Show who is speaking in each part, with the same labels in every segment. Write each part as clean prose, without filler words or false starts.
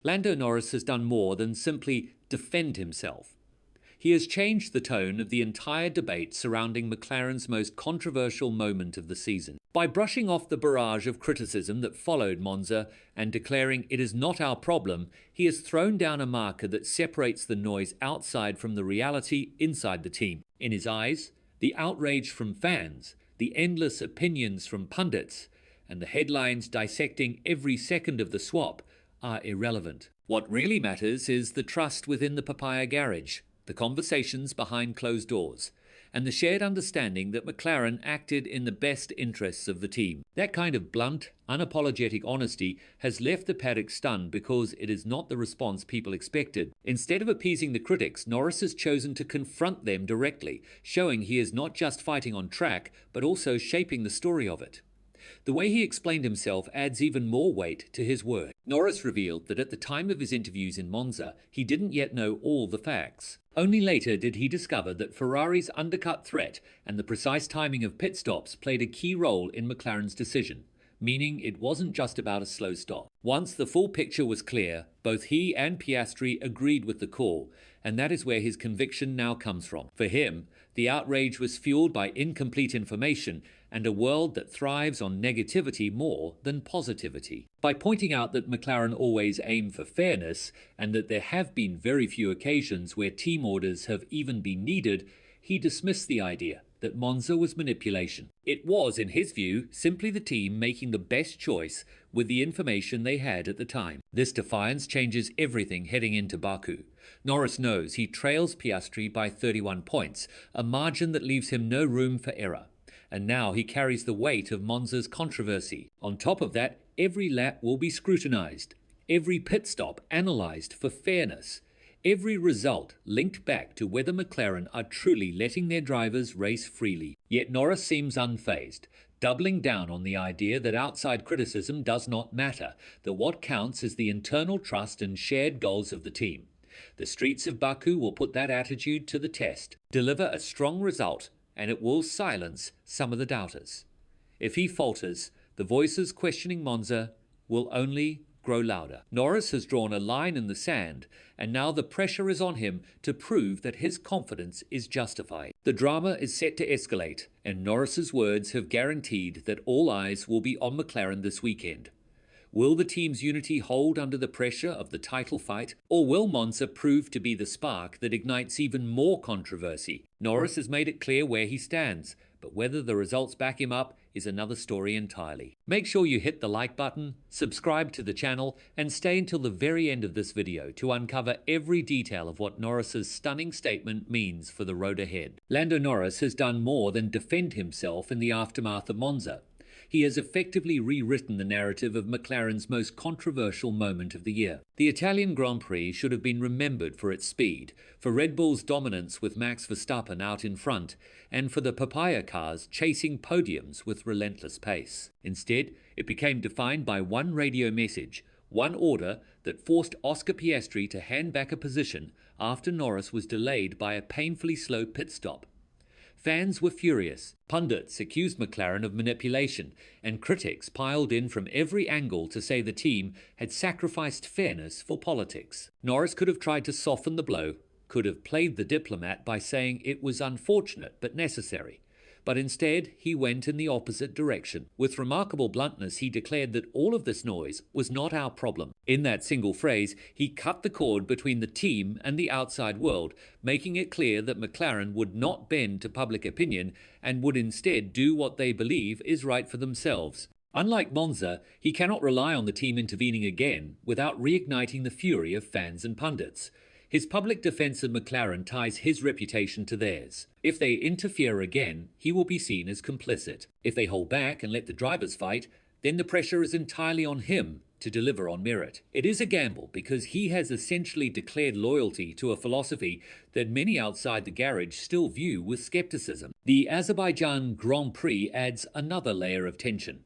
Speaker 1: Lando Norris has done more than simply defend himself. He has changed the tone of the entire debate surrounding McLaren's most controversial moment of the season. By brushing off the barrage of criticism that followed Monza and declaring it is not our problem, he has thrown down a marker that separates the noise outside from the reality inside the team. In his eyes, the outrage from fans, the endless opinions from pundits, and the headlines dissecting every second of the swap are irrelevant. What really matters is the trust within the Papaya garage, the conversations behind closed doors, and the shared understanding that McLaren acted in the best interests of the team. That kind of blunt, unapologetic honesty has left the paddock stunned because it is not the response people expected. Instead of appeasing the critics, Norris has chosen to confront them directly, showing he is not just fighting on track, but also shaping the story of it. The way he explained himself adds even more weight to his word. Norris revealed that at the time of his interviews in Monza, he didn't yet know all the facts. Only later did he discover that Ferrari's undercut threat and the precise timing of pit stops played a key role in McLaren's decision, meaning it wasn't just about a slow stop. Once the full picture was clear, both he and Piastri agreed with the call, and that is where his conviction now comes from. For him, the outrage was fueled by incomplete information and a world that thrives on negativity more than positivity. By pointing out that McLaren always aim for fairness and that there have been very few occasions where team orders have even been needed, he dismissed the idea that Monza was manipulation. It was, in his view, simply the team making the best choice with the information they had at the time. This defiance changes everything heading into Baku. Norris knows he trails Piastri by 31 points, a margin that leaves him no room for error. And now he carries the weight of Monza's controversy. On top of that, every lap will be scrutinized, every pit stop analyzed for fairness, every result linked back to whether McLaren are truly letting their drivers race freely. Yet Norris seems unfazed, doubling down on the idea that outside criticism does not matter, that what counts is the internal trust and shared goals of the team. The streets of Baku will put that attitude to the test, deliver a strong result, and it will silence some of the doubters. If he falters, the voices questioning Monza will only grow louder. Norris has drawn a line in the sand, and now the pressure is on him to prove that his confidence is justified. The drama is set to escalate, and Norris's words have guaranteed that all eyes will be on McLaren this weekend. Will the team's unity hold under the pressure of the title fight, or will Monza prove to be the spark that ignites even more controversy? Norris has made it clear where he stands, but whether the results back him up is another story entirely. Make sure you hit the like button, subscribe to the channel, and stay until the very end of this video to uncover every detail of what Norris's stunning statement means for the road ahead. Lando Norris has done more than defend himself in the aftermath of Monza. He has effectively rewritten the narrative of McLaren's most controversial moment of the year. The Italian Grand Prix should have been remembered for its speed, for Red Bull's dominance with Max Verstappen out in front, and for the Papaya cars chasing podiums with relentless pace. Instead, it became defined by one radio message, one order that forced Oscar Piastri to hand back a position after Norris was delayed by a painfully slow pit stop. Fans were furious, pundits accused McLaren of manipulation, and critics piled in from every angle to say the team had sacrificed fairness for politics. Norris could have tried to soften the blow, could have played the diplomat by saying it was unfortunate but necessary. But instead, he went in the opposite direction. With remarkable bluntness, he declared that all of this noise was not our problem. In that single phrase, he cut the cord between the team and the outside world, making it clear that McLaren would not bend to public opinion and would instead do what they believe is right for themselves. Unlike Monza, he cannot rely on the team intervening again without reigniting the fury of fans and pundits. His public defense of McLaren ties his reputation to theirs. If they interfere again, he will be seen as complicit. If they hold back and let the drivers fight, then the pressure is entirely on him to deliver on merit. It is a gamble because he has essentially declared loyalty to a philosophy that many outside the garage still view with skepticism. The Azerbaijan Grand Prix adds another layer of tension.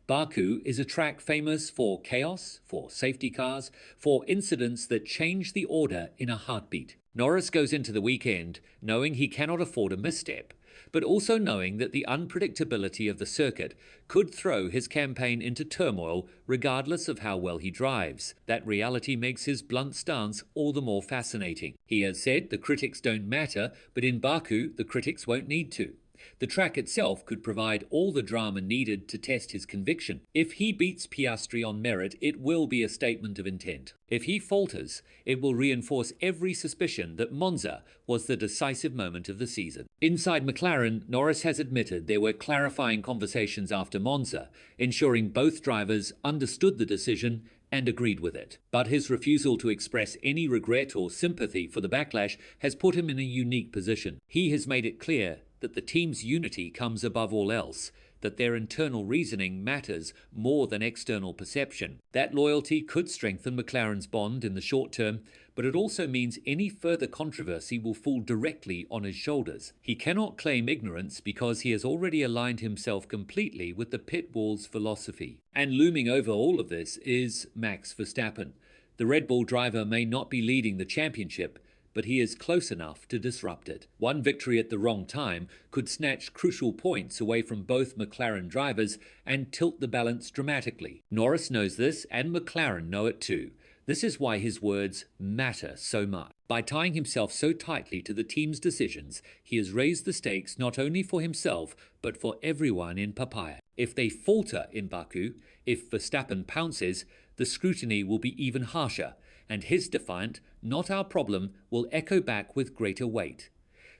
Speaker 1: Baku is a track famous for chaos, for safety cars, for incidents that change the order in a heartbeat. Norris goes into the weekend knowing he cannot afford a misstep, but also knowing that the unpredictability of the circuit could throw his campaign into turmoil regardless of how well he drives. That reality makes his blunt stance all the more fascinating. He has said the critics don't matter, but in Baku the critics won't need to. The track itself could provide all the drama needed to test his conviction. If he beats Piastri on merit, it will be a statement of intent. If he falters, it will reinforce every suspicion that Monza was the decisive moment of the season. Inside McLaren, Norris has admitted there were clarifying conversations after Monza, ensuring both drivers understood the decision and agreed with it. But his refusal to express any regret or sympathy for the backlash has put him in a unique position. He has made it clear that the team's unity comes above all else, that their internal reasoning matters more than external perception. That loyalty could strengthen McLaren's bond in the short term, but it also means any further controversy will fall directly on his shoulders. He cannot claim ignorance because he has already aligned himself completely with the pit wall's philosophy. And looming over all of this is Max Verstappen. The Red Bull driver may not be leading the championship, but he is close enough to disrupt it. One victory at the wrong time could snatch crucial points away from both McLaren drivers and tilt the balance dramatically. Norris knows this, and McLaren know it too. This is why his words matter so much. By tying himself so tightly to the team's decisions, he has raised the stakes not only for himself, but for everyone in Papaya. If they falter in Baku, if Verstappen pounces, the scrutiny will be even harsher, and his defiant, "not our problem," will echo back with greater weight.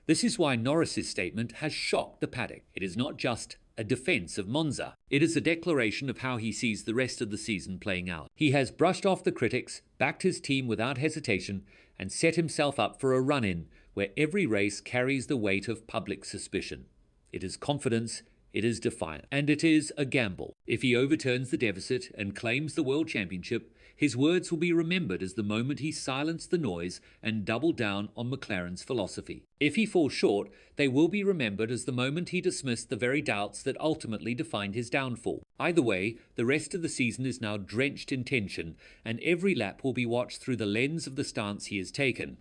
Speaker 1: This is why Norris's statement has shocked the paddock. It is not just a defense of Monza. It is a declaration of how he sees the rest of the season playing out. He has brushed off the critics, backed his team without hesitation, and set himself up for a run-in where every race carries the weight of public suspicion. It is confidence, it is defiance, and it is a gamble. If he overturns the deficit and claims the World Championship, his words will be remembered as the moment he silenced the noise and doubled down on McLaren's philosophy. If he falls short, they will be remembered as the moment he dismissed the very doubts that ultimately defined his downfall. Either way, the rest of the season is now drenched in tension, and every lap will be watched through the lens of the stance he has taken.